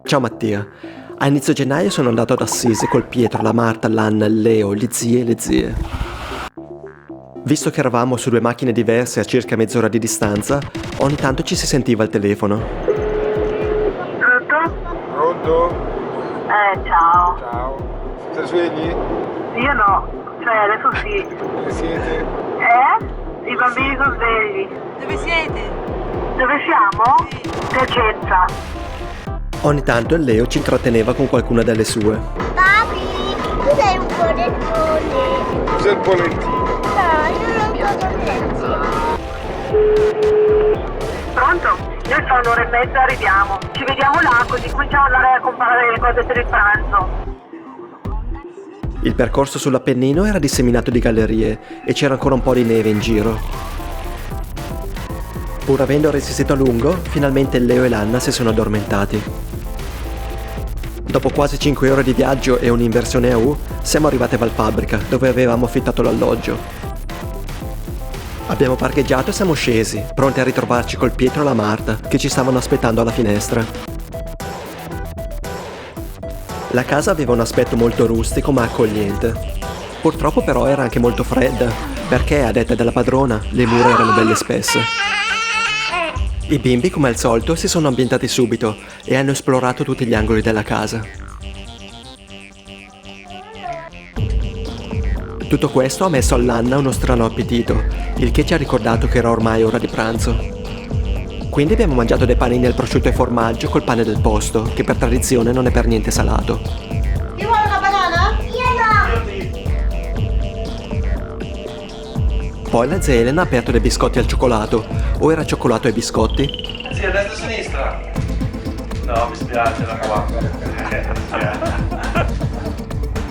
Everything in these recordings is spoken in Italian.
Ciao Mattia. A inizio gennaio sono andato ad Assisi col Pietro, la Marta, l'Anna, il Leo, gli zii e le zie. Visto che eravamo su due macchine diverse a circa mezz'ora di distanza, ogni tanto ci si sentiva al telefono. Pronto? Pronto? Ciao. Ciao. Siete svegli? Io no, cioè adesso sì. Dove siete? I bambini sono svegli. Dove siete? Dove siamo? Piacenza. Ogni tanto il Leo ci intratteneva con qualcuna delle sue. Papi, tu sei un polettone. Cos'è il polettino? No, io non so cos'è. Pronto? Noi tra un'ora e mezza arriviamo. Ci vediamo là così cominciamo ad andare a comprare le cose per il pranzo. Il percorso sull'Appennino era disseminato di gallerie e c'era ancora un po' di neve in giro. Pur avendo resistito a lungo, finalmente il Leo e l'Anna si sono addormentati. Dopo quasi 5 ore di viaggio e un'inversione a U, siamo arrivati a Valfabbrica, dove avevamo affittato l'alloggio. Abbiamo parcheggiato e siamo scesi, pronti a ritrovarci col Pietro e la Marta, che ci stavano aspettando alla finestra. La casa aveva un aspetto molto rustico ma accogliente. Purtroppo però era anche molto fredda, perché, a detta della padrona, le mura erano belle spesse. I bimbi, come al solito, si sono ambientati subito e hanno esplorato tutti gli angoli della casa. Tutto questo ha messo all'Anna uno strano appetito, il che ci ha ricordato che era ormai ora di pranzo. Quindi abbiamo mangiato dei panini al prosciutto e formaggio col pane del posto, che per tradizione non è per niente salato. Ti vuole una banana? Io no. Poi la zia Elena ha aperto dei biscotti al cioccolato, o era cioccolato ai biscotti? Sì, a destra e a sinistra. No, mi spiace, la cavata.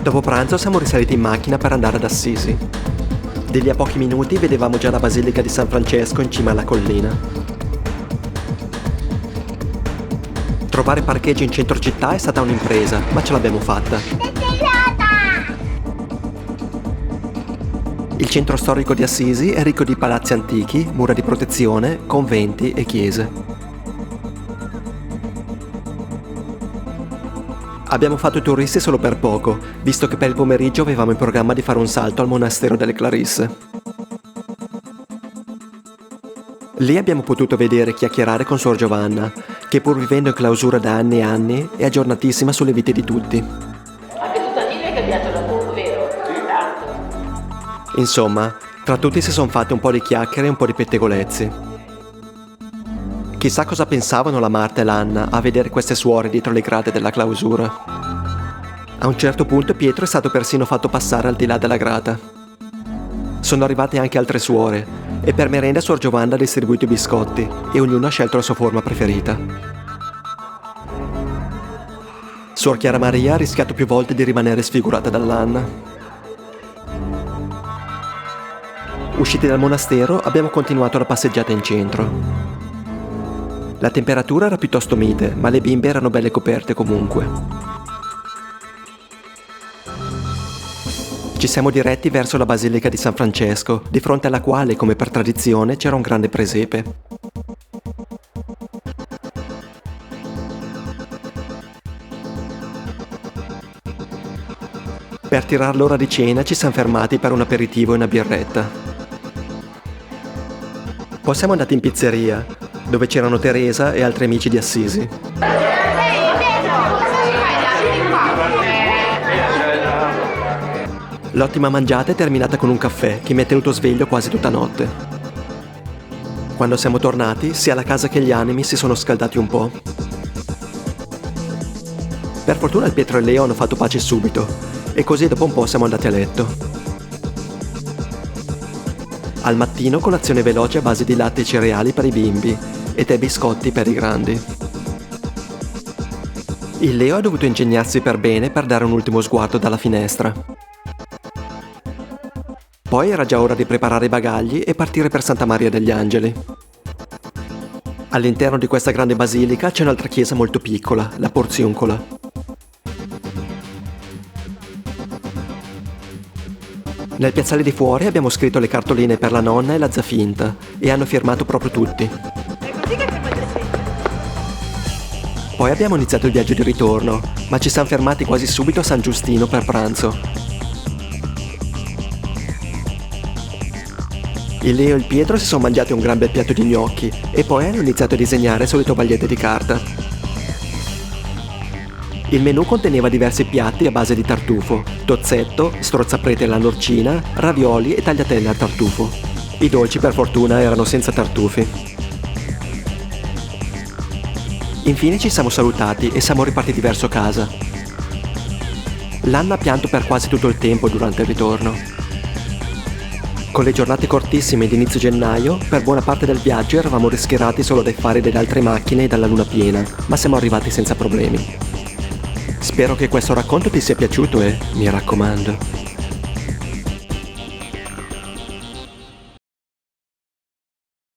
Dopo pranzo siamo risaliti in macchina per andare ad Assisi. Di lì a pochi minuti vedevamo già la Basilica di San Francesco in cima alla collina. Trovare parcheggio in centro città è stata un'impresa, ma ce l'abbiamo fatta. Il centro storico di Assisi è ricco di palazzi antichi, mura di protezione, conventi e chiese. Abbiamo fatto i turisti solo per poco, visto che per il pomeriggio avevamo in programma di fare un salto al monastero delle Clarisse. Lì abbiamo potuto vedere e chiacchierare con Suor Giovanna, che pur vivendo in clausura da anni e anni è aggiornatissima sulle vite di tutti. Anche tu Tannino hai cambiato lavoro, vero? Tanto. Insomma, tra tutti si sono fatte un po' di chiacchiere e un po' di pettegolezzi. Chissà cosa pensavano la Marta e l'Anna a vedere queste suore dietro le grate della clausura. A un certo punto Pietro è stato persino fatto passare al di là della grata. Sono arrivate anche altre suore e per merenda Suor Giovanna ha distribuito i biscotti e ognuno ha scelto la sua forma preferita. Suor Chiara Maria ha rischiato più volte di rimanere sfigurata dall'Anna. Usciti dal monastero abbiamo continuato la passeggiata in centro. La temperatura era piuttosto mite, ma le bimbe erano belle coperte comunque. Ci siamo diretti verso la Basilica di San Francesco, di fronte alla quale, come per tradizione, c'era un grande presepe. Per tirar l'ora di cena ci siamo fermati per un aperitivo e una birretta. Poi siamo andati in pizzeria, dove c'erano Teresa e altri amici di Assisi. L'ottima mangiata è terminata con un caffè che mi ha tenuto sveglio quasi tutta notte. Quando siamo tornati, sia la casa che gli animi si sono scaldati un po'. Per fortuna il Pietro e Leo hanno fatto pace subito, e così dopo un po' siamo andati a letto. Al mattino colazione veloce a base di latte e cereali per i bimbi e tè e biscotti per i grandi. Il Leo ha dovuto ingegnarsi per bene per dare un ultimo sguardo dalla finestra. Poi era già ora di preparare i bagagli e partire per Santa Maria degli Angeli. All'interno di questa grande basilica c'è un'altra chiesa molto piccola, la Porziuncola. Nel piazzale di fuori abbiamo scritto le cartoline per la nonna e la Zafinta e hanno firmato proprio tutti. È così che prima di Poi abbiamo iniziato il viaggio di ritorno, ma ci siamo fermati quasi subito a San Giustino per pranzo. Il Leo e il Pietro si sono mangiati un gran bel piatto di gnocchi e poi hanno iniziato a disegnare sulle tovagliette di carta. Il menù conteneva diversi piatti a base di tartufo, tozzetto, strozzaprete alla norcina, ravioli e tagliatelle al tartufo. I dolci per fortuna erano senza tartufi. Infine ci siamo salutati e siamo ripartiti verso casa. L'Anna ha pianto per quasi tutto il tempo durante il ritorno. Con le giornate cortissime di inizio gennaio, per buona parte del viaggio eravamo rischiarati solo dai fari delle altre macchine e dalla luna piena, ma siamo arrivati senza problemi. Spero che questo racconto ti sia piaciuto e, mi raccomando,